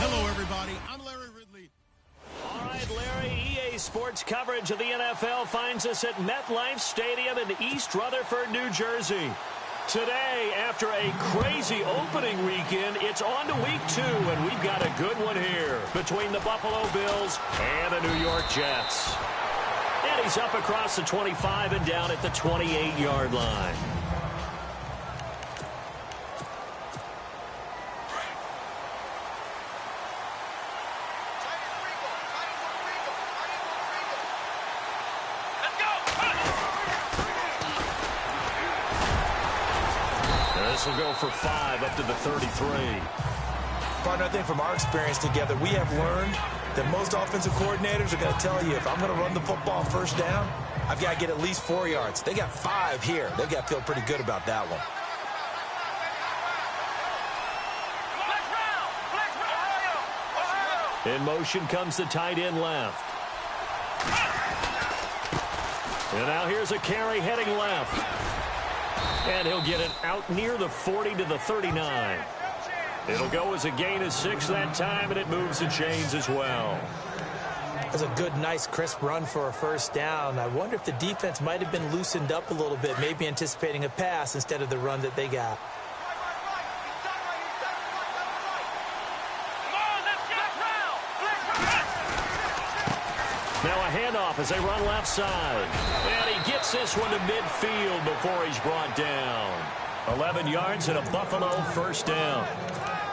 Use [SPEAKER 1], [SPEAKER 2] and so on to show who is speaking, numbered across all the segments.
[SPEAKER 1] Hello, everybody. I'm Larry Ridley.
[SPEAKER 2] All right, Larry, EA Sports coverage of the NFL finds us at MetLife Stadium in East Rutherford, New Jersey. Today, after a crazy opening weekend, it's on to week 2, and we've got a good one here between the Buffalo Bills and the New York Jets. And he's up across the 25 and down at the 28-yard line. This will go for 5 up to the 33.
[SPEAKER 3] Partner, I think from our experience together, we have learned that most offensive coordinators are going to tell you, if I'm going to run the football first down, I've got to get at least 4 yards. They got 5 here. They've got to feel pretty good about that one.
[SPEAKER 2] In motion comes the tight end left. And now here's a carry heading left. And he'll get it out near the 40 to the 39. It'll go as a gain of 6 that time, and it moves the chains as well.
[SPEAKER 3] That's a good, nice, crisp run for a first down. I wonder if the defense might have been loosened up a little bit, maybe anticipating a pass instead of the run that they got.
[SPEAKER 2] Now a handoff as they run left side. And he gets this one to midfield before he's brought down. 11 yards and a Buffalo first down.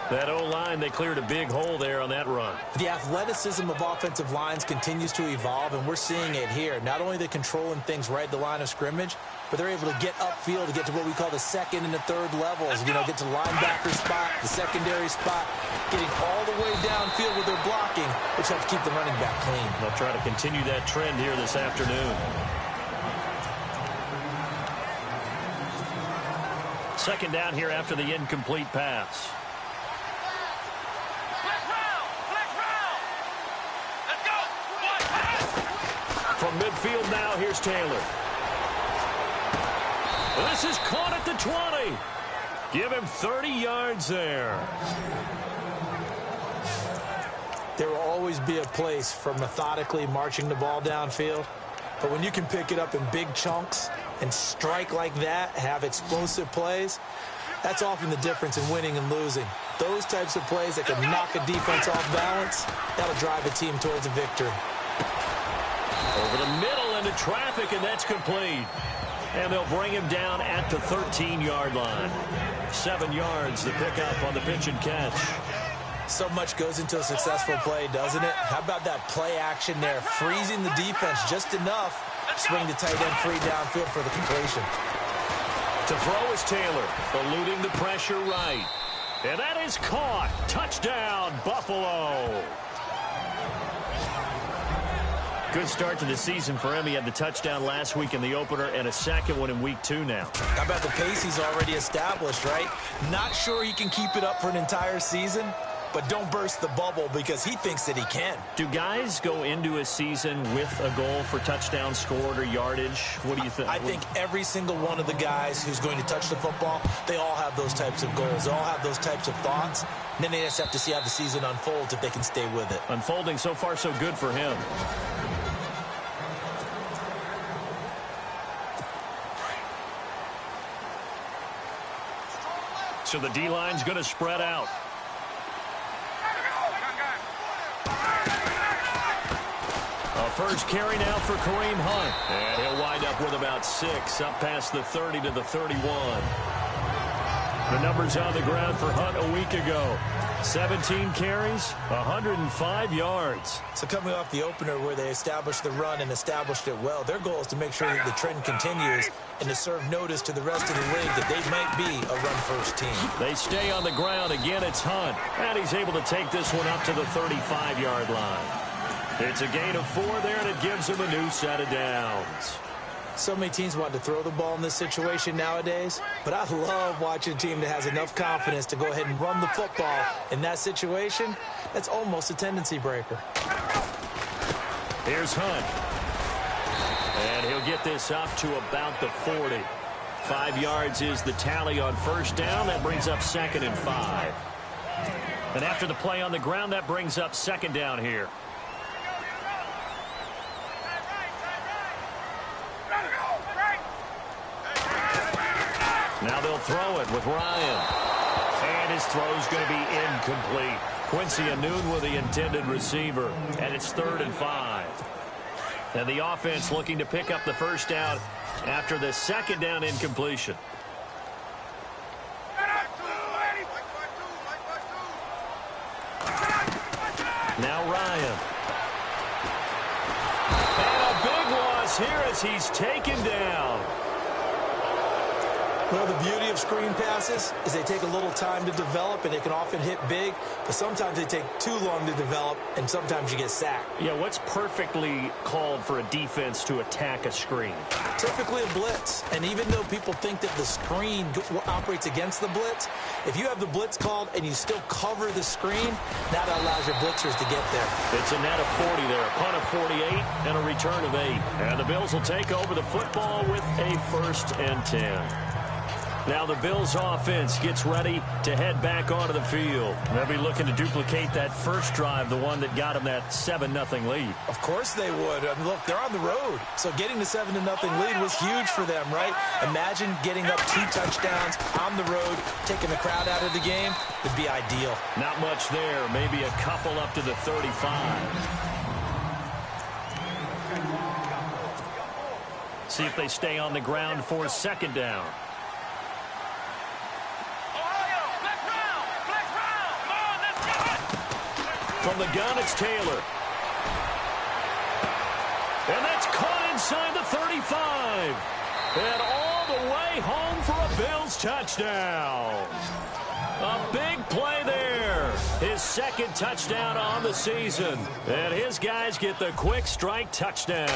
[SPEAKER 2] That O-line, they cleared a big hole there on that run.
[SPEAKER 3] The athleticism of offensive lines continues to evolve, and we're seeing it here. Not only they're controlling things right at the line of scrimmage, but they're able to get upfield to get to what we call the second and the third levels. You know, get to linebacker spot, the secondary spot, getting all the way downfield with their blocking, which helps keep the running back clean.
[SPEAKER 2] They'll try to continue that trend here this afternoon. Second down here after the incomplete pass. From midfield now, here's Taylor. This is caught at the 20. Give him 30 yards there.
[SPEAKER 3] There will always be a place for methodically marching the ball downfield. But when you can pick it up in big chunks and strike like that, have explosive plays, that's often the difference in winning and losing. Those types of plays that can knock a defense off balance, that'll drive a team towards a victory.
[SPEAKER 2] Over the middle into traffic, and that's complete. And they'll bring him down at the 13-yard line. 7 yards to pick up on the pitch and catch.
[SPEAKER 3] So much goes into a successful play, doesn't it? How about that play action there? Freezing the defense just enough. Swing the tight end free downfield for the completion.
[SPEAKER 2] To throw is Taylor, eluding the pressure right. And that is caught. Touchdown, Buffalo. Good start to the season for him. He had the touchdown last week in the opener and a second one in week 2 now.
[SPEAKER 3] How about the pace he's already established, right? Not sure he can keep it up for an entire season, but don't burst the bubble because he thinks that he can.
[SPEAKER 2] Do guys go into a season with a goal for touchdown scored or yardage? What do you think?
[SPEAKER 3] I think every single one of the guys who's going to touch the football, they all have those types of goals. They all have those types of thoughts. And then they just have to see how the season unfolds if they can stay with it.
[SPEAKER 2] Unfolding so far so good for him. So the D-line's going to spread out. A first carry now for Kareem Hunt. And he'll wind up with about 6 up past the 30 to the 31. The numbers on the ground for Hunt a week ago. 17 carries, 105 yards.
[SPEAKER 3] So coming off the opener where they established the run and established it well, their goal is to make sure that the trend continues and to serve notice to the rest of the league that they might be a run-first team.
[SPEAKER 2] They stay on the ground. Again, it's Hunt. And he's able to take this one up to the 35-yard line. It's a gain of 4 there, and it gives him a new set of downs.
[SPEAKER 3] So many teams want to throw the ball in this situation nowadays, but I love watching a team that has enough confidence to go ahead and run the football. In that situation, that's almost a tendency breaker.
[SPEAKER 2] Here's Hunt. And he'll get this up to about the 40. 5 yards is the tally on first down. That brings up 2nd and 5. And after the play on the ground, that brings up second down here. Now they'll throw it with Ryan. And his throw's going to be incomplete. Quincy Anoon with the intended receiver. And it's 3rd and 5. And the offense looking to pick up the first down after the second down incompletion. Now Ryan. And a big loss here as he's taken down.
[SPEAKER 3] Well, the beauty of screen passes is they take a little time to develop, and they can often hit big, but sometimes they take too long to develop, and sometimes you get sacked.
[SPEAKER 2] Yeah, what's perfectly called for a defense to attack a screen?
[SPEAKER 3] Typically a blitz, and even though people think that the screen operates against the blitz, if you have the blitz called and you still cover the screen, that allows your blitzers to get there.
[SPEAKER 2] It's a net of 40 there, a punt of 48, and a return of 8. And the Bills will take over the football with a 1st and 10. Now the Bills offense gets ready to head back onto the field. They'll be looking to duplicate that first drive, the one that got them that 7-0 lead.
[SPEAKER 3] Of course they would. I mean, look, they're on the road. So getting the 7-0 lead was huge for them, right? Imagine getting up 2 touchdowns on the road, taking the crowd out of the game. Would be ideal.
[SPEAKER 2] Not much there. Maybe a couple up to the 35. See if they stay on the ground for second down. From the gun, it's Taylor. And that's caught inside the 35. And all the way home for a Bills touchdown. A big play there. His 2nd touchdown on the season. And his guys get the quick strike touchdown.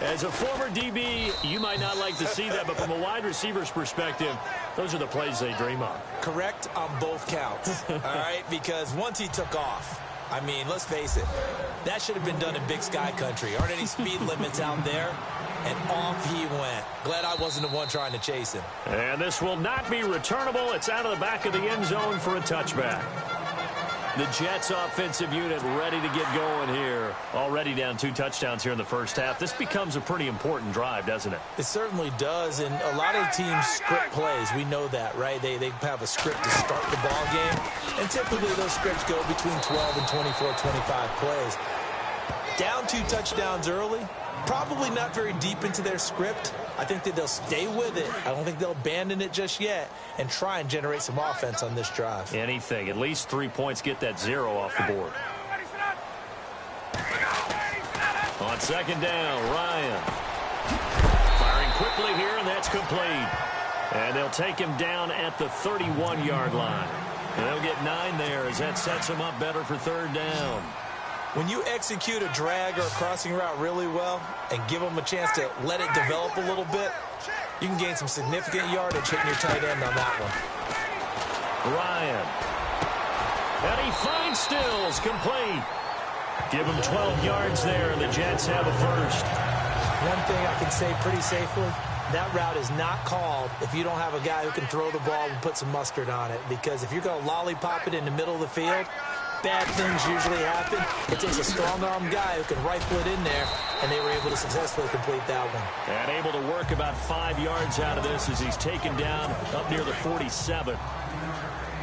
[SPEAKER 2] As a former DB, you might not like to see that, but from a wide receiver's perspective, those are the plays they dream of.
[SPEAKER 3] Correct on both counts, all right? Because once he took off, I mean, let's face it, that should have been done in Big Sky country. Aren't any speed limits out there? And off he went. Glad I wasn't the one trying to chase him.
[SPEAKER 2] And this will not be returnable. It's out of the back of the end zone for a touchback. The Jets offensive unit ready to get going here. Already down 2 touchdowns here in the first half. This becomes a pretty important drive, doesn't it?
[SPEAKER 3] It certainly does, and a lot of teams script plays. We know that, right? They have a script to start the ball game, and typically those scripts go between 12 and 24, 25 plays. Down 2 touchdowns early, probably not very deep into their script. I think that they'll stay with it. I don't think they'll abandon it just yet and try and generate some offense on this drive.
[SPEAKER 2] Anything. At least 3 points, get that 0 off the board. On second down, Ryan. Firing quickly here, and that's complete. And they'll take him down at the 31-yard line. And they'll get 9 there as that sets him up better for 3rd down.
[SPEAKER 3] When you execute a drag or a crossing route really well and give them a chance to let it develop a little bit, you can gain some significant yardage hitting your tight end on that one.
[SPEAKER 2] Ryan. And he finds Stills, complete. Give him 12 yards there, and the Jets have a first.
[SPEAKER 3] One thing I can say pretty safely, that route is not called if you don't have a guy who can throw the ball and put some mustard on it. Because if you're going to lollipop it in the middle of the field, bad things usually happen. It takes a strong-arm guy who can rifle it in there, and they were able to successfully complete that one.
[SPEAKER 2] And able to work about 5 yards out of this as he's taken down up near the 47.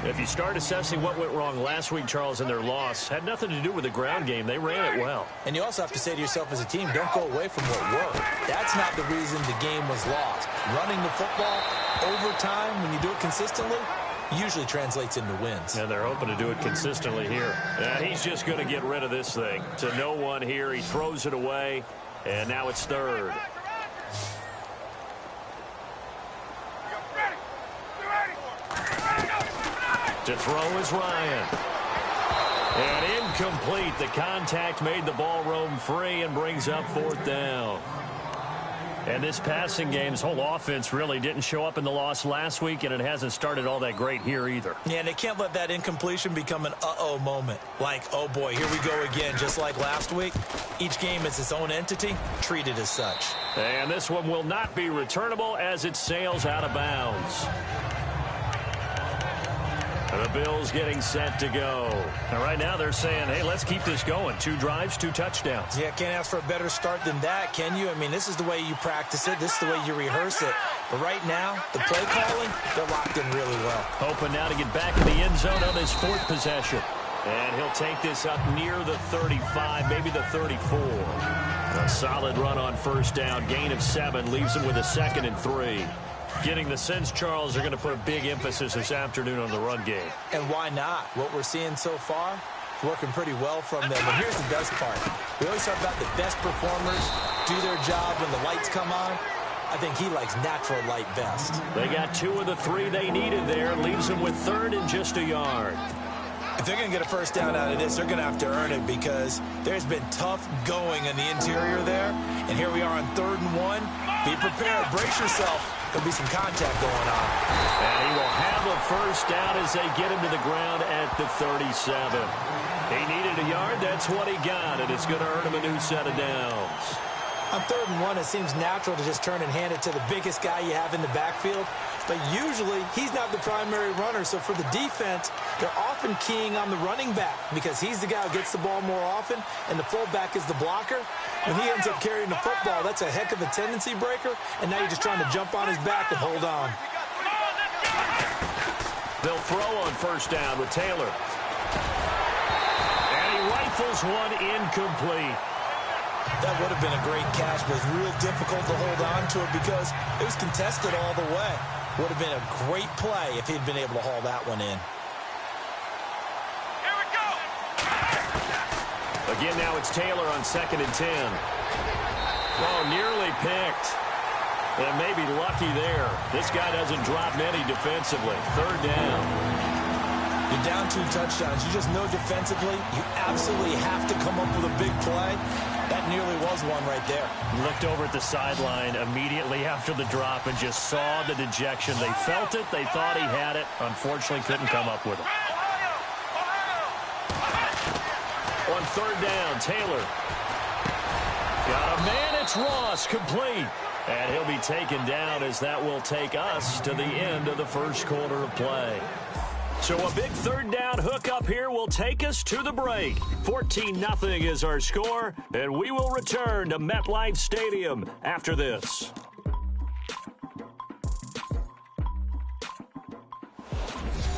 [SPEAKER 2] If you start assessing what went wrong last week, Charles, in their loss, had nothing to do with the ground game. They ran it well.
[SPEAKER 3] And you also have to say to yourself as a team, don't go away from what worked. That's not the reason the game was lost. Running the football over time, when you do it consistently, usually translates into wins.
[SPEAKER 2] And they're hoping to do it consistently here. And he's just going to get rid of this thing. To no one here. He throws it away, and now it's 3rd. To throw is Ryan. And incomplete. The contact made the ball roam free and brings up 4th down. And this passing game's whole offense really didn't show up in the loss last week, and it hasn't started all that great here either.
[SPEAKER 3] Yeah, and they can't let that incompletion become an uh-oh moment. Like, oh boy, here we go again, just like last week. Each game is its own entity, treated as such.
[SPEAKER 2] And this one will not be returnable as it sails out of bounds. And The Bills getting set to go. And right now they're saying, hey, let's keep this going. 2 drives, 2 touchdowns.
[SPEAKER 3] Yeah, can't ask for a better start than that, can you? I mean, this is the way you practice it. This is the way you rehearse it. But right now, the play calling, they're locked in really well.
[SPEAKER 2] Hoping now to get back in the end zone on his 4th possession. And he'll take this up near the 35, maybe the 34. A solid run on first down. Gain of 7 leaves him with a 2nd and 3. Getting the sense, Charles, are going to put a big emphasis this afternoon on the run game.
[SPEAKER 3] And why not? What we're seeing so far is working pretty well from them. And here's the best part. We always talk about the best performers do their job when the lights come on. I think he likes natural light best.
[SPEAKER 2] They got 2 of the 3 they needed there. Leaves them with 3rd and just a yard.
[SPEAKER 3] If they're going to get a first down out of this, they're going to have to earn it because there's been tough going in the interior there. And here we are on 3rd and 1. Be prepared. Brace yourself. There'll be some contact going on.
[SPEAKER 2] And he will have a first down as they get him to the ground at the 37. He needed a yard. That's what he got, and it's going to earn him a new set of downs.
[SPEAKER 3] On 3rd and 1, it seems natural to just turn and hand it to the biggest guy you have in the backfield. But usually, he's not the primary runner. So for the defense, they're often keying on the running back because he's the guy who gets the ball more often, and the fullback is the blocker. When he ends up carrying the football, that's a heck of a tendency breaker, and now you're just trying to jump on his back and hold on.
[SPEAKER 2] They'll throw on first down with Taylor. And he rifles one incomplete.
[SPEAKER 3] That would have been a great catch, but it was real difficult to hold on to it because it was contested all the way. Would have been a great play if he'd been able to haul that one in.
[SPEAKER 1] Here we go.
[SPEAKER 2] Again, now it's Taylor on 2nd and 10. Oh, nearly picked. And maybe lucky there. This guy doesn't drop many defensively. 3rd down.
[SPEAKER 3] You're down 2 touchdowns. You just know defensively you absolutely have to come up with a big play. That nearly was one right there.
[SPEAKER 2] Looked over at the sideline immediately after the drop and just saw the dejection. They felt it. They thought he had it. Unfortunately, couldn't come up with it. On 3rd down, Taylor. Got a man. It's Ross. Complete. And he'll be taken down as that will take us to the end of the first quarter of play. So a big 3rd down hookup here will take us to the break. 14-0 is our score, and we will return to MetLife Stadium after this.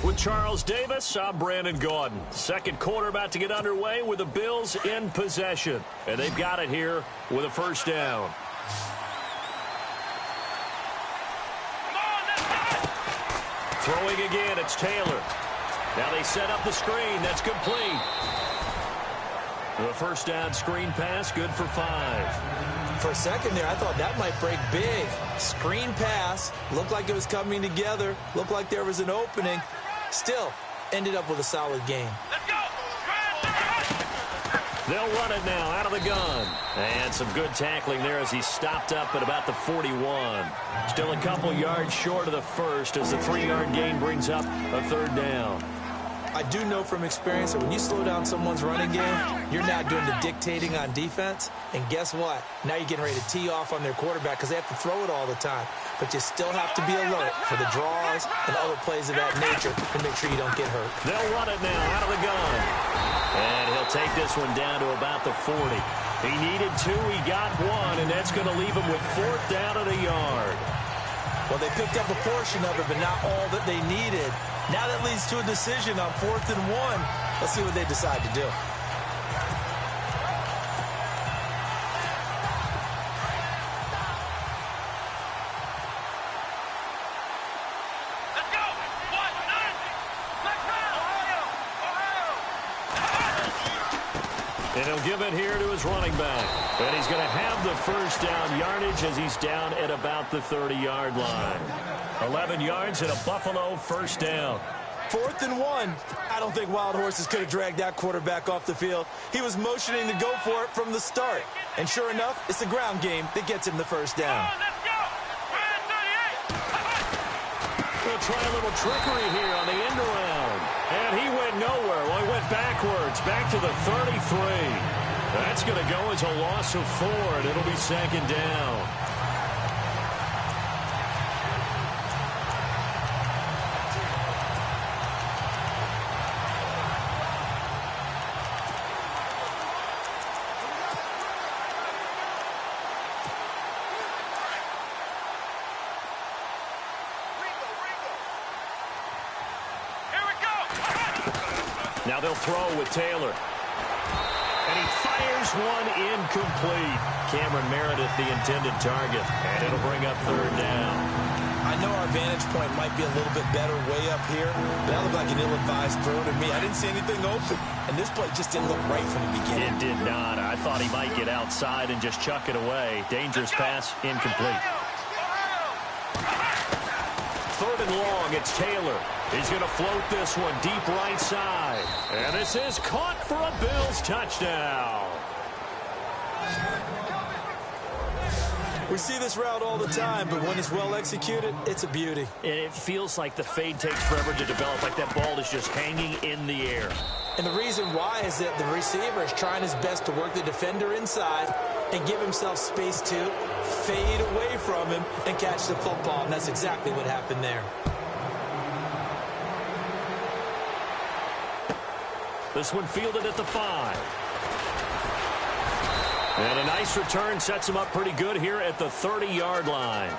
[SPEAKER 2] With Charles Davis, I'm Brandon Gaudin. Second quarter about to get underway with the Bills in possession. And they've got it here with a first down. Throwing again, it's Taylor. Now they set up the screen. That's complete. The first down screen pass, good for 5.
[SPEAKER 3] For a second there, I thought that might break big. Screen pass, looked like it was coming together, looked like there was an opening. Still, ended up with a solid game.
[SPEAKER 1] Let's go.
[SPEAKER 2] They'll run it now out of the gun. And some good tackling there as he stopped up at about the 41. Still a couple yards short of the first as the 3-yard gain brings up a 3rd down.
[SPEAKER 3] I do know from experience that when you slow down someone's running game, you're not doing the dictating on defense. And guess what? Now you're getting ready to tee off on their quarterback because they have to throw it all the time. But you still have to be alert for the draws and other plays of that nature to make sure you don't get hurt.
[SPEAKER 2] They'll run it now out of the gun. And he'll take this one down to about the 40. He needed 2, he got 1, and that's going to leave him with 4th down at a yard.
[SPEAKER 3] Well, they picked up a portion of it, but not all that they needed. Now that leads to a decision on 4th and 1. Let's see what they decide to do.
[SPEAKER 1] Let's go. 1-9. Let's go.
[SPEAKER 2] And he'll give it here to his running back. And he's going to have the first down yardage as he's down at about the 30-yard line. 11 yards and a Buffalo first down.
[SPEAKER 3] 4th and 1. I don't think Wild Horses could have dragged that quarterback off the field. He was motioning to go for it from the start. And sure enough, it's the ground game that gets him the first down.
[SPEAKER 1] Let's go.
[SPEAKER 2] We'll try a little trickery here on the end around. And he went nowhere. Well, he went backwards, back to the 33. That's going to go as a loss of 4, and it'll be 2nd down. Now they'll throw with Taylor. And he fires one incomplete. Cameron Meredith, the intended target. And it'll bring up third down.
[SPEAKER 3] I know our vantage point might be a little bit better way up here, but that looked like an ill-advised throw to me. I didn't see anything open, and this play just didn't look right from the beginning.
[SPEAKER 2] It did not. I thought he might get outside and just chuck it away. Dangerous pass, incomplete. Third and long, it's Taylor. He's going to float this one deep right side. And this is caught for a Bills touchdown.
[SPEAKER 3] We see this route all the time, but when it's well executed, it's a beauty.
[SPEAKER 2] It feels like the fade takes forever to develop, like that ball is just hanging in the air.
[SPEAKER 3] And the reason why is that the receiver is trying his best to work the defender inside and give himself space to fade away from him and catch the football, and that's exactly what happened there.
[SPEAKER 2] This one fielded at the 5. And a nice return sets him up pretty good here at the 30-yard line.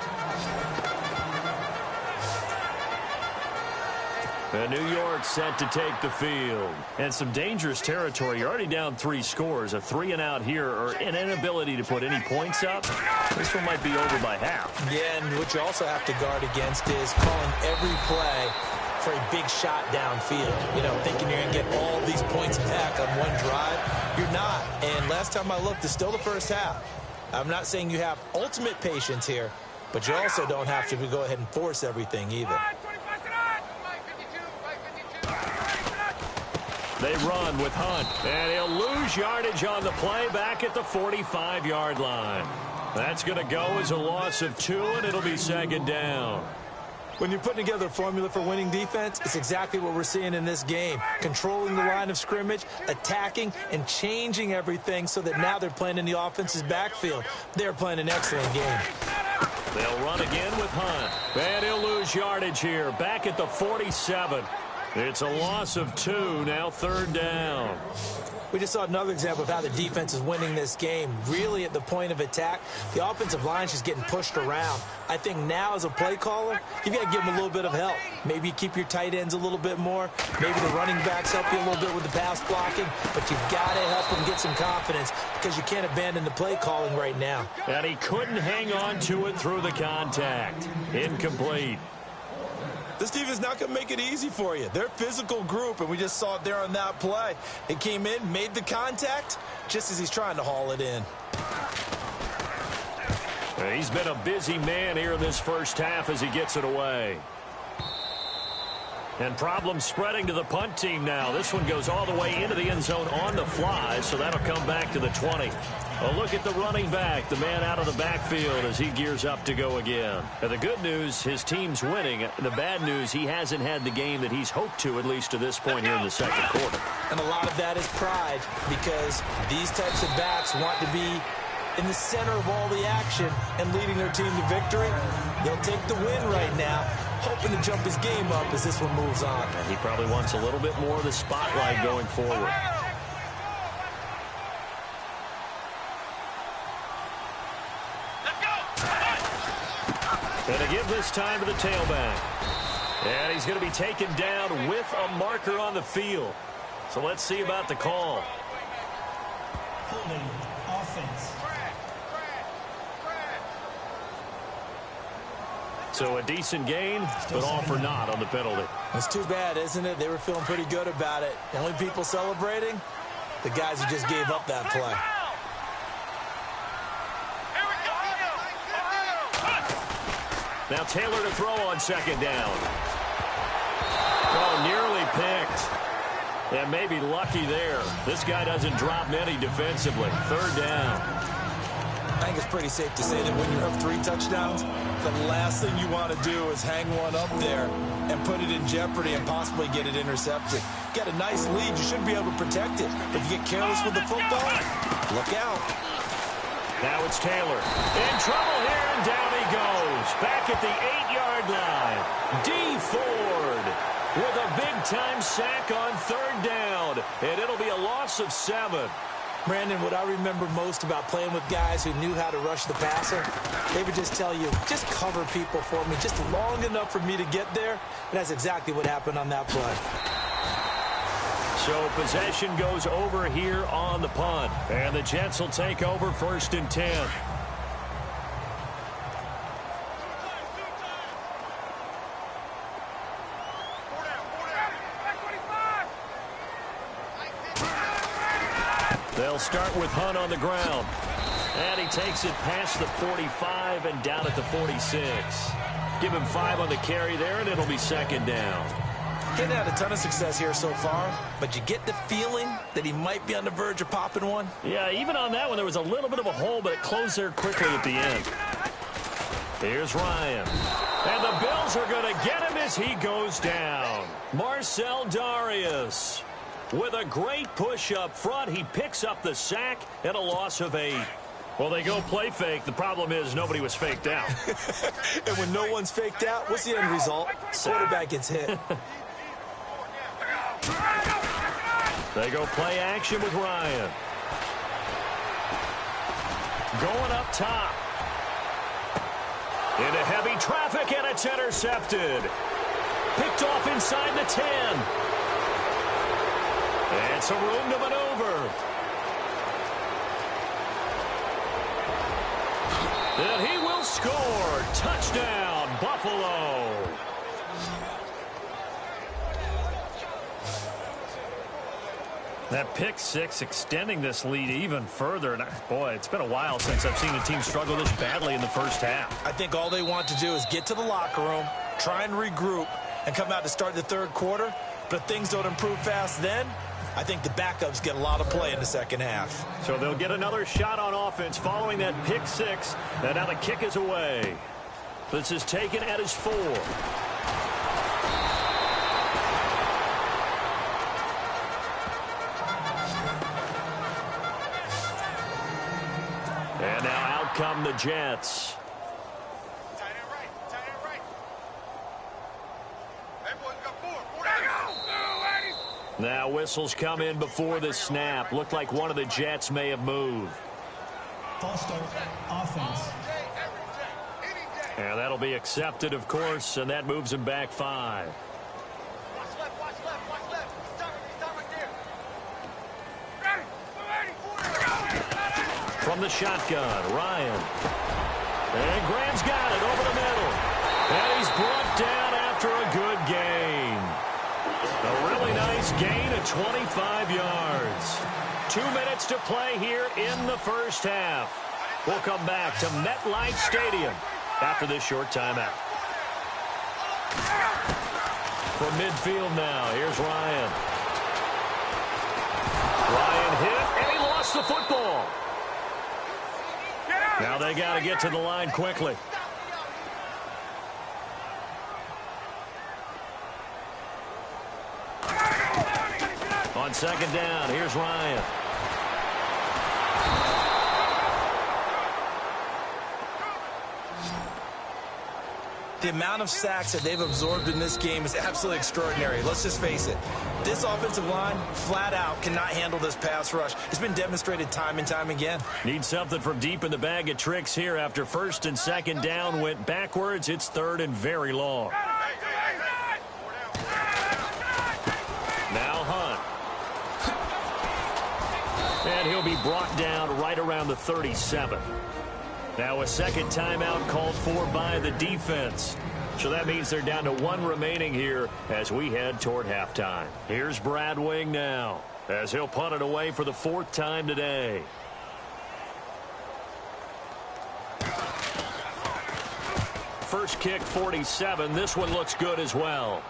[SPEAKER 2] And New York set to take the field. And some dangerous territory. You're already down 3 scores. A 3-and-out here, or an inability to put any points up. This one might be over by half.
[SPEAKER 3] Yeah, and what you also have to guard against is calling every play for a big shot downfield. You know, thinking you're going to get all these points back on one drive. You're not. And last time I looked, it's still the first half. I'm not saying you have ultimate patience here, but you also don't have to go ahead and force everything either.
[SPEAKER 2] They run with Hunt, and he'll lose yardage on the play back at the 45-yard line. That's going to go as a loss of 2, and it'll be second down.
[SPEAKER 3] When you're putting together a formula for winning defense, it's exactly what we're seeing in this game. Controlling the line of scrimmage, attacking, and changing everything so that now they're playing in the offense's backfield. They're playing an excellent game.
[SPEAKER 2] They'll run again with Hunt. And he'll lose yardage here, back at the 47. It's a loss of 2, now third down.
[SPEAKER 3] We just saw another example of how the defense is winning this game. Really at the point of attack, the offensive line is just getting pushed around. I think now as a play caller, you've got to give them a little bit of help. Maybe you keep your tight ends a little bit more. Maybe the running backs help you a little bit with the pass blocking. But you've got to help them get some confidence because you can't abandon the play calling right now.
[SPEAKER 2] And he couldn't hang on to it through the contact. Incomplete.
[SPEAKER 3] This team is not going to make it easy for you. They're a physical group, and we just saw it there on that play. It came in, made the contact, just as he's trying to haul it in.
[SPEAKER 2] He's been a busy man here in this first half as he gets it away. And problems spreading to the punt team now. This one goes all the way into the end zone on the fly, so that'll come back to the 20. A look at the running back, the man out of the backfield as he gears up to go again. And the good news, his team's winning. The bad news, he hasn't had the game that he's hoped to, at least to this point here in the second quarter.
[SPEAKER 3] And a lot of that is pride, because these types of backs want to be in the center of all the action and leading their team to victory. They'll take the win right now, hoping to jump his game up as this one moves on.
[SPEAKER 2] And he probably wants a little bit more of the spotlight going forward. And to give this time to the tailback. And he's going to be taken down with a marker on the field. So let's see about the call.
[SPEAKER 4] Holding offense.
[SPEAKER 2] So a decent gain, but all for naught on the penalty.
[SPEAKER 3] It's too bad, isn't it? They were feeling pretty good about it. The only people celebrating, the guys who just gave up that play.
[SPEAKER 2] Now Taylor to throw on second down. Oh, nearly picked. And maybe lucky there. This guy doesn't drop many defensively. Third down.
[SPEAKER 3] I think it's pretty safe to say that when you have 3 touchdowns, the last thing you want to do is hang one up there and put it in jeopardy and possibly get it intercepted. Get a nice lead. You should be able to protect it. If you get careless with the football, look out.
[SPEAKER 2] Now it's Taylor. In trouble here, and down he goes. Back at the 8-yard line. D. Ford with a big-time sack on third down. And it'll be a loss of 7.
[SPEAKER 3] Brandon, what I remember most about playing with guys who knew how to rush the passer, they would just tell you, just cover people for me, just long enough for me to get there. And that's exactly what happened on that play.
[SPEAKER 2] So possession goes over here on the punt. And the Jets will take over 1st and 10. They'll start with Hunt on the ground. And he takes it past the 45 and down at the 46. Give him 5 on the carry there, and it'll be 2nd down.
[SPEAKER 3] Getting had a ton of success here so far, but you get the feeling that he might be on the verge of popping one.
[SPEAKER 2] Yeah, even on that one, there was a little bit of a hole, but it closed there quickly at the end. Here's Ryan. And the Bills are going to get him as he goes down. Marcel Darius. With a great push up front, he picks up the sack and a loss of 8. Well, they go play fake. The problem is nobody was faked out.
[SPEAKER 3] And when no one's faked out, what's the end result? Quarterback gets hit.
[SPEAKER 2] They go play action with Ryan. Going up top. Into heavy traffic, and it's intercepted. Picked off inside the 10. And some room to maneuver. And he will score. Touchdown, Buffalo. That pick 6 extending this lead even further. And boy, it's been a while since I've seen a team struggle this badly in the first half.
[SPEAKER 3] I think all they want to do is get to the locker room, try and regroup, and come out to start the 3rd quarter. But if things don't improve fast then, I think the backups get a lot of play in the 2nd half.
[SPEAKER 2] So they'll get another shot on offense following that pick 6. And now the kick is away. This is taken at his 4. And now out come the Jets. Now whistles come in before the snap. Looked like one of the Jets may have moved.
[SPEAKER 4] False start, offense.
[SPEAKER 2] And that'll be accepted, of course, and that moves him back 5. From the shotgun, Ryan. And Graham's got it over the middle. And he's brought down after a good gain. A really nice gain of 25 yards. 2 minutes to play here in the first half. We'll come back to MetLife Stadium after this short timeout. From midfield now, here's Ryan. Ryan hit, and he lost the football. Now they got to get to the line quickly. On 2nd down, here's Ryan.
[SPEAKER 3] The amount of sacks that they've absorbed in this game is absolutely extraordinary. Let's just face it. This offensive line, flat out, cannot handle this pass rush. It's been demonstrated time and time again.
[SPEAKER 2] Need something from deep in the bag of tricks here after 1st and 2nd down went backwards. It's 3rd and very long. Now Hunt. And he'll be brought down right around the 37. Now a 2nd timeout called for by the defense. So that means they're down to 1 remaining here as we head toward halftime. Here's Brad Wing now as he'll punt it away for the 4th time today. First kick 47. This one looks good as well.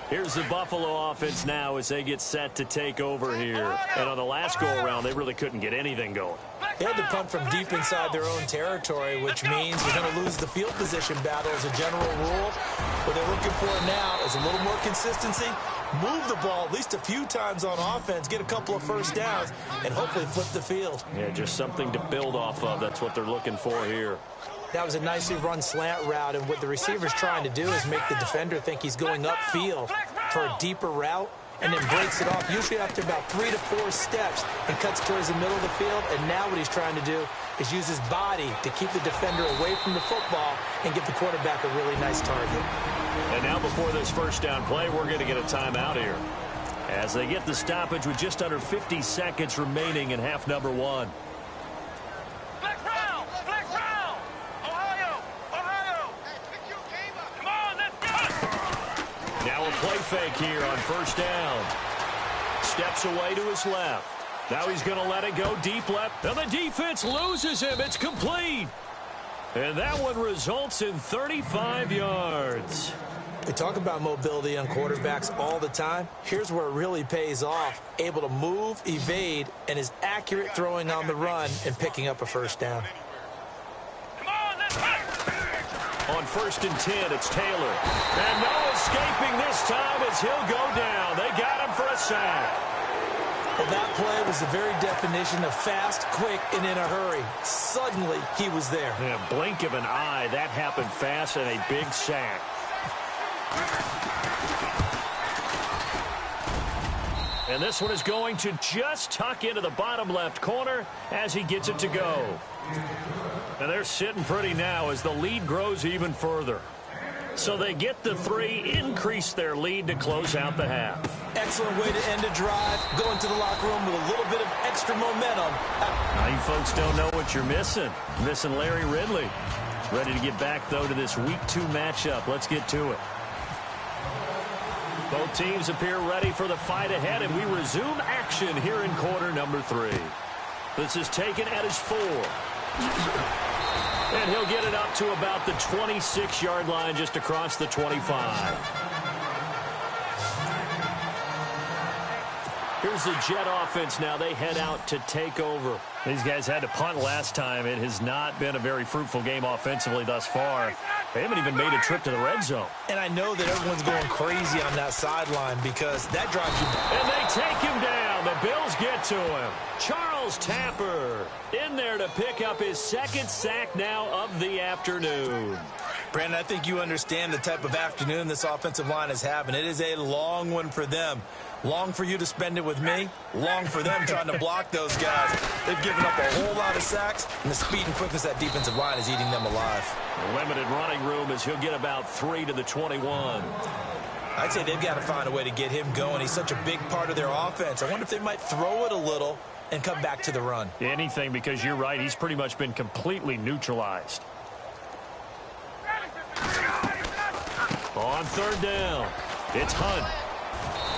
[SPEAKER 2] Here's the Buffalo offense now as they get set to take over here. And on the last go-around, they really couldn't get anything going.
[SPEAKER 3] They had to punt from deep inside their own territory, which means you're going to lose the field position battle as a general rule. What they're looking for now is a little more consistency, move the ball at least a few times on offense, get a couple of first downs, and hopefully flip the field.
[SPEAKER 2] Yeah, just something to build off of. That's what they're looking for here.
[SPEAKER 3] That was a nicely run slant route, and what the receiver's trying to do is make the defender think he's going upfield for a deeper route, and then breaks it off, usually after about 3 to 4 steps, and cuts towards the middle of the field. And now what he's trying to do is use his body to keep the defender away from the football and give the quarterback a really nice target.
[SPEAKER 2] And now before this first down play, we're going to get a timeout here, as they get the stoppage with just under 50 seconds remaining in half number 1.
[SPEAKER 1] Flex round! Flex round! Ohio! Ohio! Come on, let's go!
[SPEAKER 2] Now a play fake here on first down. Steps away to his left. Now he's going to let it go deep left. And the defense loses him. It's complete. And that one results in 35 yards.
[SPEAKER 3] They talk about mobility on quarterbacks all the time. Here's where it really pays off. Able to move, evade, and is accurate throwing on the run and picking up a first down.
[SPEAKER 1] Come on, let's go!
[SPEAKER 2] On first and 10, it's Taylor. And no escaping this time as he'll go down. They got him for a sack.
[SPEAKER 3] Well, that play was the very definition of fast, quick, and in a hurry. Suddenly, he was there.
[SPEAKER 2] In a blink of an eye, that happened fast and a big sack. And this one is going to just tuck into the bottom left corner as he gets it to go. And they're sitting pretty now as the lead grows even further. So they get the 3, increase their lead to close out the half.
[SPEAKER 3] Excellent way to end a drive. Go into the locker room with a little bit of extra momentum.
[SPEAKER 2] Now you folks don't know what you're missing. Missing Larry Ridley. Ready to get back, though, to this Week 2 matchup. Let's get to it. Both teams appear ready for the fight ahead, and we resume action here in quarter number 3. This is taken at his 4. And he'll get it up to about the 26-yard line, just across the 25. Here's the Jet offense now. They head out to take over. These guys had to punt last time. It has not been a very fruitful game offensively thus far. They haven't even made a trip to the red zone.
[SPEAKER 3] And I know that everyone's going crazy on that sideline because that drives you.
[SPEAKER 2] And they take him down. The Bills get to him. Charles Tapper in there to pick up his second sack now of the afternoon.
[SPEAKER 3] Brandon, I think you understand the type of afternoon this offensive line is having. It is a long one for them. Long for you to spend it with me. Long for them trying to block those guys. They've given up a whole lot of sacks, and the speed and quickness of that defensive line is eating them alive.
[SPEAKER 2] Limited running room as he'll get about 3 to the 21.
[SPEAKER 3] I'd say they've got to find a way to get him going. He's such a big part of their offense. I wonder if they might throw it a little and come back to the run.
[SPEAKER 2] Anything, because you're right. He's pretty much been completely neutralized. On third down, it's Hunt.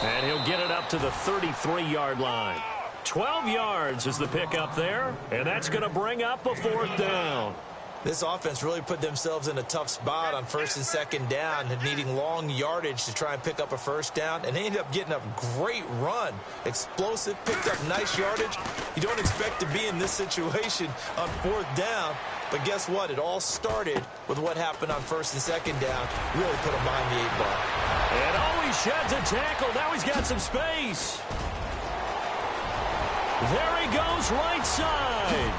[SPEAKER 2] And he'll get it up to the 33-yard line. 12 yards is the pickup there, and that's going to bring up a 4th down.
[SPEAKER 3] This offense really put themselves in a tough spot on first and second down, needing long yardage to try and pick up a first down, and they ended up getting a great run. Explosive, picked up nice yardage. You don't expect to be in this situation on 4th down, but guess what? It all started with what happened on first and second down. Really put them behind the 8 ball.
[SPEAKER 2] And he sheds a tackle. Now he's got some space. There he goes right side.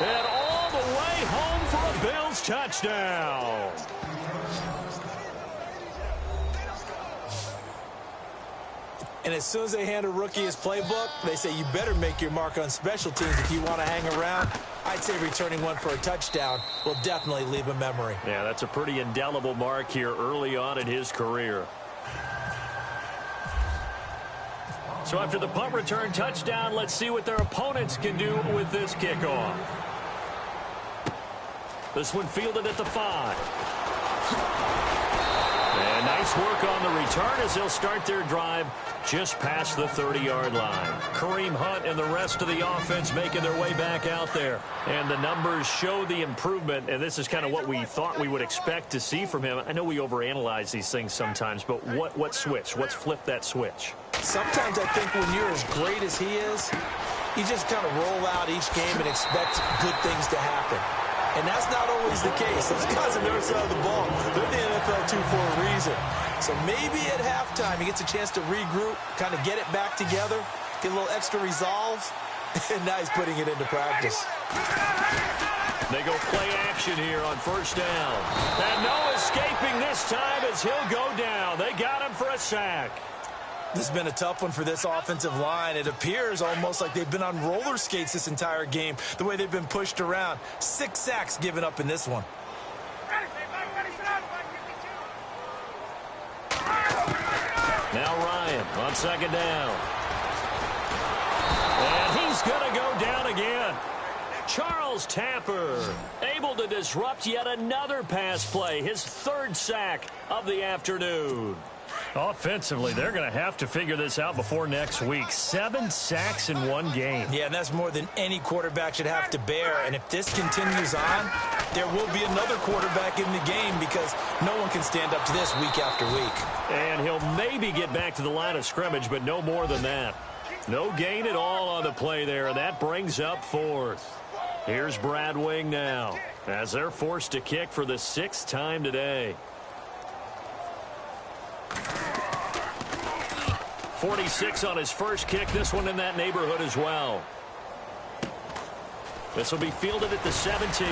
[SPEAKER 2] And all the way home for a Bills touchdown.
[SPEAKER 3] And as soon as they hand a rookie his playbook, they say you better make your mark on special teams if you want to hang around. I'd say returning one for a touchdown will definitely leave a memory.
[SPEAKER 2] Yeah, that's a pretty indelible mark here early on in his career. So after the punt return touchdown, let's see what their opponents can do with this kickoff. This one fielded at the 5. And nice work on the return as they'll start their drive just past the 30-yard line. Kareem Hunt and the rest of the offense making their way back out there. And the numbers show the improvement, and this is kind of what we thought we would expect to see from him. I know we overanalyze these things sometimes, but what switch? What's flipped that switch?
[SPEAKER 3] Sometimes I think when you're as great as he is, You just kind of roll out each game and expect good things to happen. And that's not always the case. Those guys on the other side of the ball, they're the NFL 2 for a reason. So maybe at halftime he gets a chance to regroup, kind of get it back together, get a little extra resolve, and now he's putting it into practice.
[SPEAKER 2] They go play action here on first down. And no escaping this time as he'll go down. They got him for a sack.
[SPEAKER 3] This has been a tough one for this offensive line. It appears almost like they've been on roller skates this entire game, the way they've been pushed around. 6 sacks given up in this one.
[SPEAKER 2] Now Ryan on second down. And he's going to go down again. Charles Tapper able to disrupt yet another pass play, his 3rd sack of the afternoon. Offensively, they're going to have to figure this out before next week. 7 sacks in one game.
[SPEAKER 3] Yeah, and that's more than any quarterback should have to bear. And if this continues on, there will be another quarterback in the game because no one can stand up to this week after week.
[SPEAKER 2] And he'll maybe get back to the line of scrimmage, but no more than that. No gain at all on the play there. That brings up 4th. Here's Brad Wing now as they're forced to kick for the 6th time today. 46 on his first kick. This one in that neighborhood as well. This will be fielded at the 17.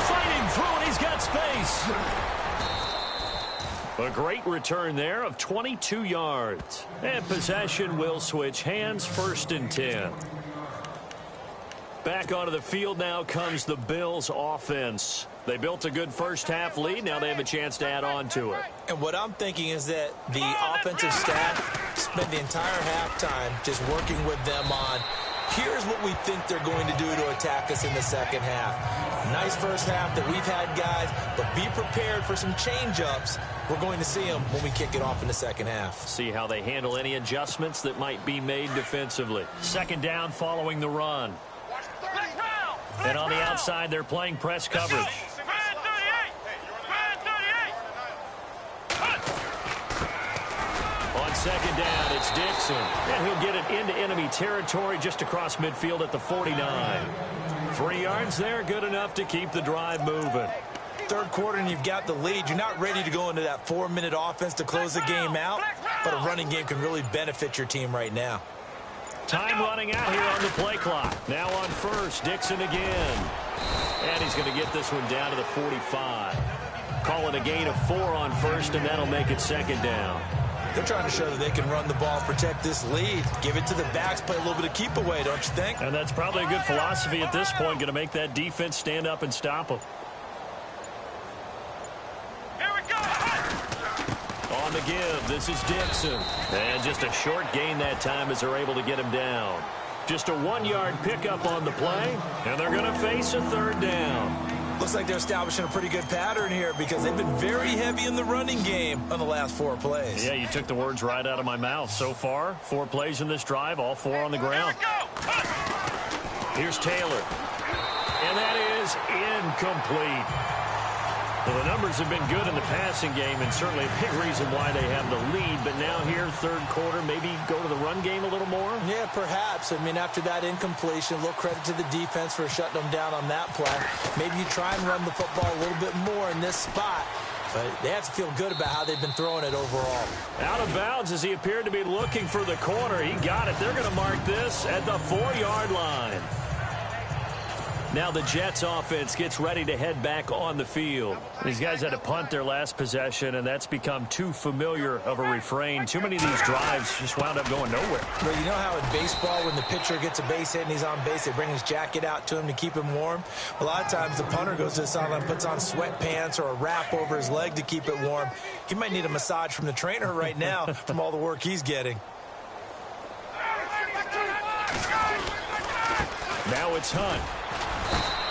[SPEAKER 2] Fighting through, and he's got space. A great return there of 22 yards. And possession will switch hands, 1st and 10. Back onto the field now comes the Bills offense. They built a good first-half lead. Now they have a chance to add on to it.
[SPEAKER 3] And what I'm thinking is that the offensive staff spent the entire halftime just working with them on, here's what we think they're going to do to attack us in the second half. Nice first half that we've had, guys, but be prepared for some change-ups. We're going to see them when we kick it off in the second half.
[SPEAKER 2] See how they handle any adjustments that might be made defensively. 2nd down following the run. And on the outside, they're playing press coverage. On 2nd down, it's Dixon. And he'll get it into enemy territory just across midfield at the 49. 3 yards there, good enough to keep the drive moving.
[SPEAKER 3] 3rd quarter and you've got the lead. You're not ready to go into that 4-minute offense to close the game out, but a running game can really benefit your team right now.
[SPEAKER 2] Time running out here on the play clock. Now on first, Dixon again. And he's going to get this one down to the 45. Call it a gain of 4 on first, and that'll make it 2nd down.
[SPEAKER 3] They're trying to show that they can run the ball, protect this lead, give it to the backs, play a little bit of keep away, don't you think?
[SPEAKER 2] And that's probably a good philosophy at this point, going to make that defense stand up and stop them. On the give, this is Dixon. And just a short gain that time as they're able to get him down. Just a 1-yard pickup on the play, and they're going to face a 3rd down.
[SPEAKER 3] Looks like they're establishing a pretty good pattern here because they've been very heavy in the running game on the last 4 plays.
[SPEAKER 2] Yeah, you took the words right out of my mouth. So far, 4 plays in this drive, all 4 on the ground. Here's Taylor. And that is incomplete. Well, the numbers have been good in the passing game and certainly a big reason why they have the lead. But now here, 3rd quarter, maybe go to the run game a little more?
[SPEAKER 3] Yeah, perhaps. I mean, after that incompletion, a little credit to the defense for shutting them down on that play. Maybe you try and run the football a little bit more in this spot. But they have to feel good about how they've been throwing it overall.
[SPEAKER 2] Out of bounds as he appeared to be looking for the corner. He got it. They're going to mark this at the 4-yard line. Now the Jets offense gets ready to head back on the field. These guys had to punt their last possession, and that's become too familiar of a refrain. Too many of these drives just wound up going nowhere.
[SPEAKER 3] Well, you know how in baseball when the pitcher gets a base hit and he's on base, they bring his jacket out to him to keep him warm? A lot of times the punter goes to the sideline and puts on sweatpants or a wrap over his leg to keep it warm. He might need a massage from the trainer right now from all the work he's getting.
[SPEAKER 2] Now it's Hunt.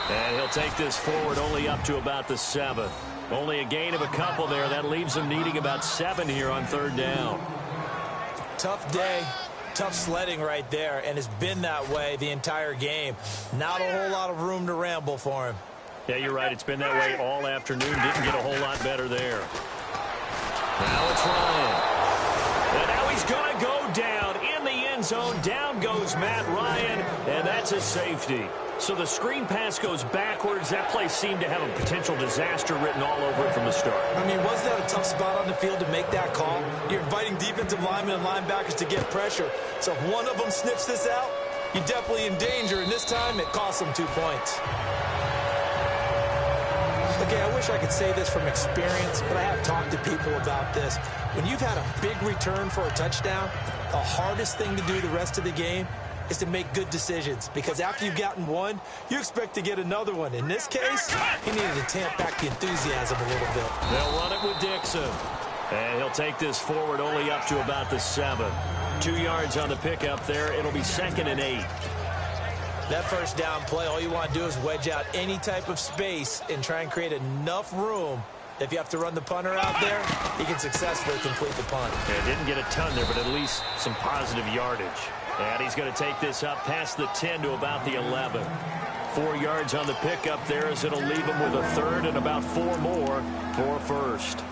[SPEAKER 2] And he'll take this forward only up to about the 7. Only a gain of a couple there. That leaves him needing about 7 here on 3rd down.
[SPEAKER 3] Tough day, tough sledding right there, and it's been that way the entire game. Not a whole lot of room to ramble for him.
[SPEAKER 2] Yeah, you're right. It's been that way all afternoon. Didn't get a whole lot better there. Now it's Ryan. And now he's going to go down in the end end zone. Down goes Matt Ryan, and that's a safety. So the screen pass goes backwards. That play seemed to have a potential disaster written all over it from the start.
[SPEAKER 3] I mean, wasn't that a tough spot on the field to make that call? You're inviting defensive linemen and linebackers to get pressure. So if one of them sniffs this out, you're definitely in danger, and this time it cost them 2 points. Okay, I wish I could say this from experience, but I have talked to people about this. When you've had a big return for a touchdown, the hardest thing to do the rest of the game is to make good decisions, because after you've gotten one, you expect to get another one. In this case, he needed to tamp back the enthusiasm a little bit.
[SPEAKER 2] They'll run it with Dixon. And he'll take this forward only up to about the 7. 2 yards on the pickup there. It'll be 2nd and 8.
[SPEAKER 3] That first down play, all you want to do is wedge out any type of space and try and create enough room. If you have to run the punter out there, he can successfully complete the punt.
[SPEAKER 2] Yeah, didn't get a ton there, but at least some positive yardage. And he's going to take this up past the 10 to about the 11. 4 yards on the pickup there, as it'll leave him with a 3rd and about 4 more for first.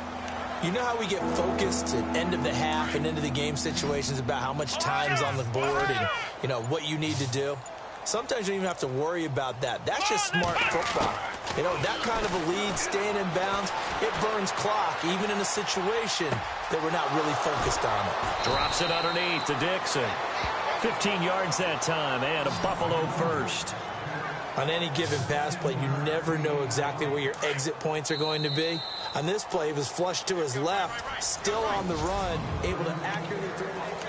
[SPEAKER 3] You know how we get focused at end of the half and into the game situations about how much time's on the board and, you know, what you need to do? Sometimes you don't even have to worry about that. That's just smart football. You know, that kind of a lead, staying in bounds, it burns clock, even in a situation that we're not really focused on it.
[SPEAKER 2] Drops it underneath to Dixon. 15 yards that time, and a Buffalo first.
[SPEAKER 3] On any given pass play, you never know exactly where your exit points are going to be. On this play, he was flushed to his left, still on the run, able to accurately throw the football.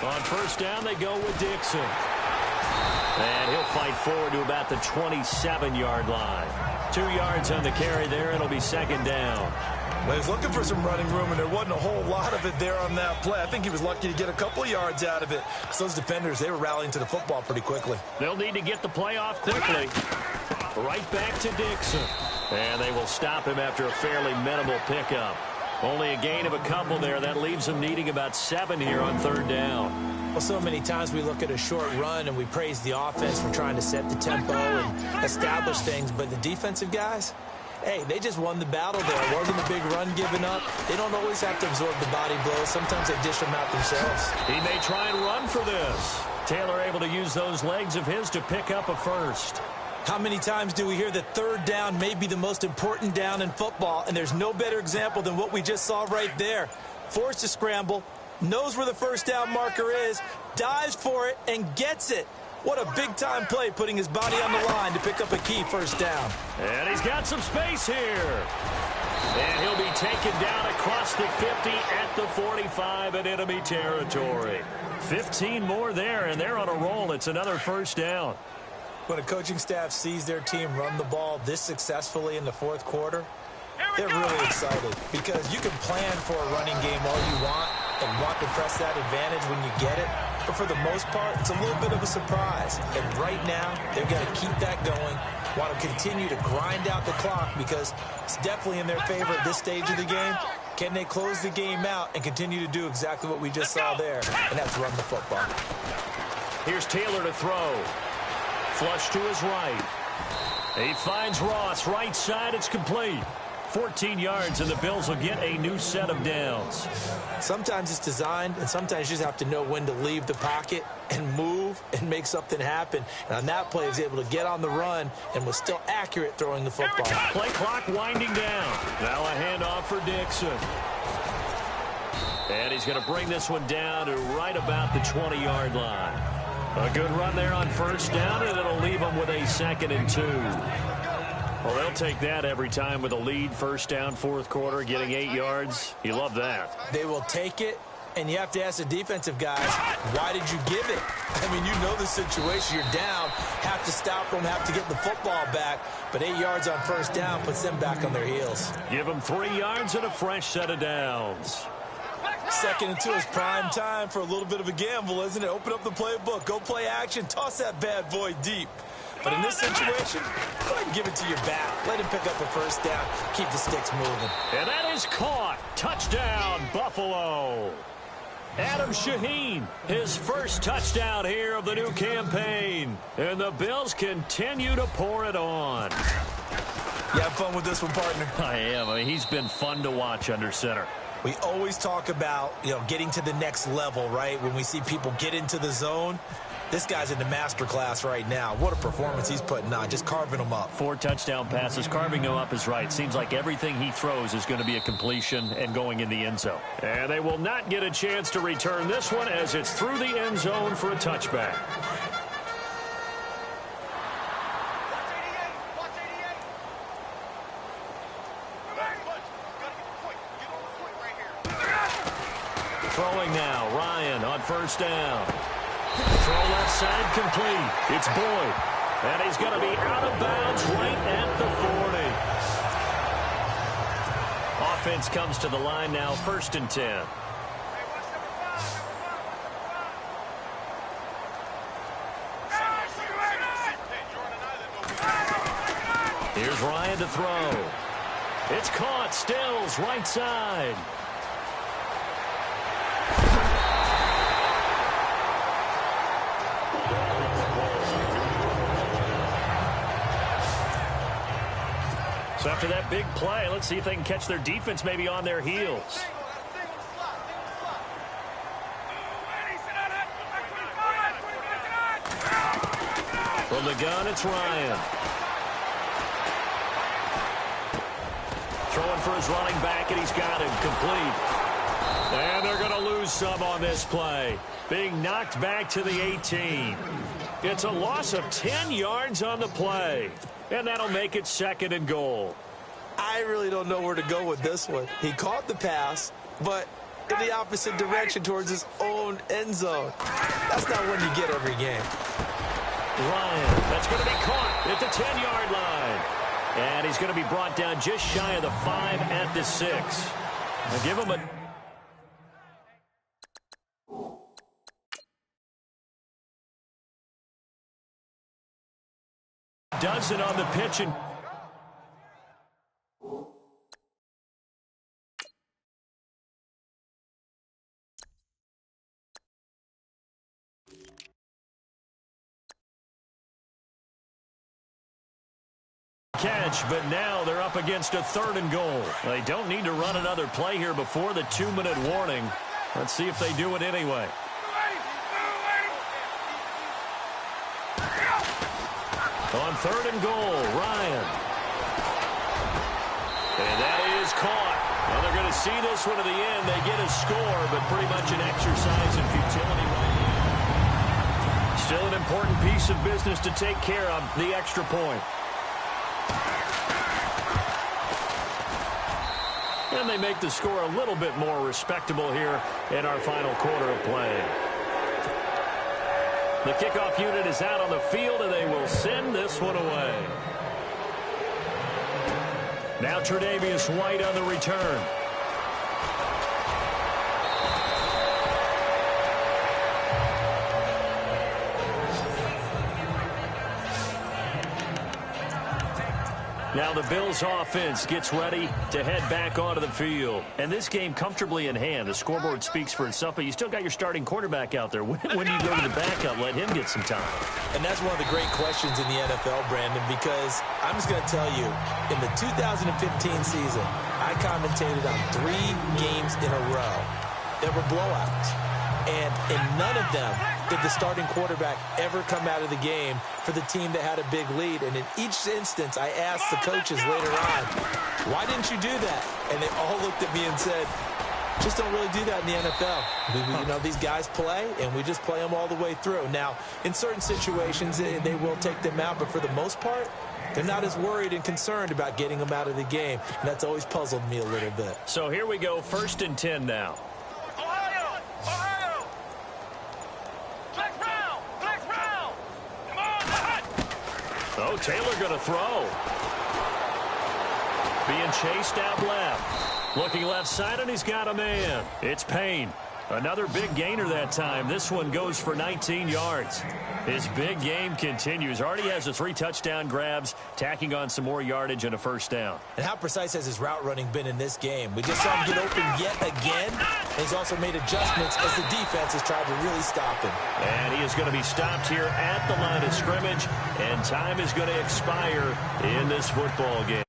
[SPEAKER 3] On first down, they go with Dixon. And he'll fight forward to about the 27-yard line. 2 yards on the carry there. It'll be 2nd down. Well, he was looking for some running room, and there wasn't a whole lot of it there on that play. I think he was lucky to get a couple of yards out of it. Because those defenders, they were rallying to the football pretty quickly.
[SPEAKER 2] They'll need to get the play off quickly. Right back to Dixon. And they will stop him after a fairly minimal pickup. Only a gain of a couple there. That leaves him needing about 7 here on 3rd down.
[SPEAKER 3] Well, so many times we look at a short run and we praise the offense for trying to set the tempo and establish things. But the defensive guys, hey, they just won the battle there. It wasn't a big run given up. They don't always have to absorb the body blows. Sometimes they dish them out themselves.
[SPEAKER 2] He may try and run for this. Taylor able to use those legs of his to pick up a first.
[SPEAKER 3] How many times do we hear that 3rd down may be the most important down in football, and there's no better example than what we just saw right there. Forced to scramble, knows where the first down marker is, dives for it, and gets it. What a big-time play, putting his body on the line to pick up a key first down.
[SPEAKER 2] And he's got some space here. And he'll be taken down across the 50 at the 45 in enemy territory. 15 more there, and they're on a roll. It's another first down.
[SPEAKER 3] When a coaching staff sees their team run the ball this successfully in the 4th quarter, they're really excited, because you can plan for a running game all you want and want to press that advantage when you get it. But for the most part, it's a little bit of a surprise. And right now, they've got to keep that going, want to continue to grind out the clock, because it's definitely in their favor at this stage of the game. Can they close the game out and continue to do exactly what we just saw there, and that's run the football.
[SPEAKER 2] Here's Taylor to throw. Flush to his right. He finds Ross, right side. It's complete. 14 yards, and the Bills will get a new set of downs.
[SPEAKER 3] Sometimes it's designed, and sometimes you just have to know when to leave the pocket and move and make something happen. And on that play, he was able to get on the run and was still accurate throwing the football.
[SPEAKER 2] Play clock winding down. Now a handoff for Dixon. And he's going to bring this one down to right about the 20-yard line. A good run there on first down, and it'll leave them with a 2nd and 2. Well, they'll take that every time with a lead. First down, 4th quarter, getting 8 yards. You love that.
[SPEAKER 3] They will take it, and you have to ask the defensive guys, why did you give it? I mean, you know the situation. You're down, have to stop them, have to get the football back. But 8 yards on first down puts them back on their heels.
[SPEAKER 2] Give them 3 yards and a fresh set of downs.
[SPEAKER 3] 2nd and 2 is prime time for a little bit of a gamble, isn't it? Open up the playbook, go play action, toss that bad boy deep. But in this situation, go ahead and give it to your back. Let him pick up a first down, keep the sticks moving.
[SPEAKER 2] And that is caught. Touchdown, Buffalo. Adam Shaheen, his first touchdown here of the new campaign. And the Bills continue to pour it on.
[SPEAKER 3] You have fun with this one, partner?
[SPEAKER 2] I am. I mean, he's been fun to watch under center.
[SPEAKER 3] We always talk about, getting to the next level, right? When we see people get into the zone, this guy's in the master class right now. What a performance he's putting on, just carving them up.
[SPEAKER 2] 4 touchdown passes. Carving them up is right. Seems like everything he throws is going to be a completion and going in the end zone. And they will not get a chance to return this one as it's through the end zone for a touchback. Throwing now, Ryan on first down. Throw left side complete. It's Boyd. And he's going to be out of bounds right at the 40. Offense comes to the line now, 1st and 10. Here's Ryan to throw. It's caught. Stills, right side. So after that big play, let's see if they can catch their defense maybe on their heels. From the gun, it's Ryan. Throwing for his running back, and he's got him complete. And they're going to lose some on this play. Being knocked back to the 18. It's a loss of 10 yards on the play. And that'll make it 2nd and goal.
[SPEAKER 3] I really don't know where to go with this one. He caught the pass, but in the opposite direction towards his own end zone. That's not one you get every game.
[SPEAKER 2] Ryan, that's going to be caught at the 10-yard line. And he's going to be brought down just shy of the 5 at the 6. Now give him a... does it on the pitch and catch, but now they're up against a 3rd and goal. They don't need to run another play here before the 2-minute warning. Let's see if they do it anyway. On 3rd and goal, Ryan. And that is caught. And they're going to see this one to the end. They get a score, but pretty much an exercise in futility right now. Still an important piece of business to take care of, the extra point. And they make the score a little bit more respectable here in our final quarter of play. The kickoff unit is out on the field, and they will send this one away. Now Tre'Davious White on the return. Now the Bills offense gets ready to head back onto the field. And this game comfortably in hand. The scoreboard speaks for itself, but you still got your starting quarterback out there. When do you go to the backup, let him get some time?
[SPEAKER 3] And that's one of the great questions in the NFL, Brandon, because I'm just going to tell you, in the 2015 season, I commentated on 3 games in a row that were blowouts. And in none of them did the starting quarterback ever come out of the game for the team that had a big lead. And in each instance, I asked the coaches later on, why didn't you do that? And they all looked at me and said, just don't really do that in the NFL. These guys play, and we just play them all the way through. Now, in certain situations, they will take them out, but for the most part, they're not as worried and concerned about getting them out of the game. And that's always puzzled me a little bit.
[SPEAKER 2] So here we go, 1st and 10 now. Oh, Taylor going to throw. Being chased out left. Looking left side, and he's got a man. It's Payne. Another big gainer that time. This one goes for 19 yards. His big game continues. Already has the 3 touchdown grabs, tacking on some more yardage and a first down.
[SPEAKER 3] And how precise has his route running been in this game? We just saw him get open yet again. And he's also made adjustments as the defense has tried to really stop him.
[SPEAKER 2] And he is going to be stopped here at the line of scrimmage, and time is going to expire in this football game.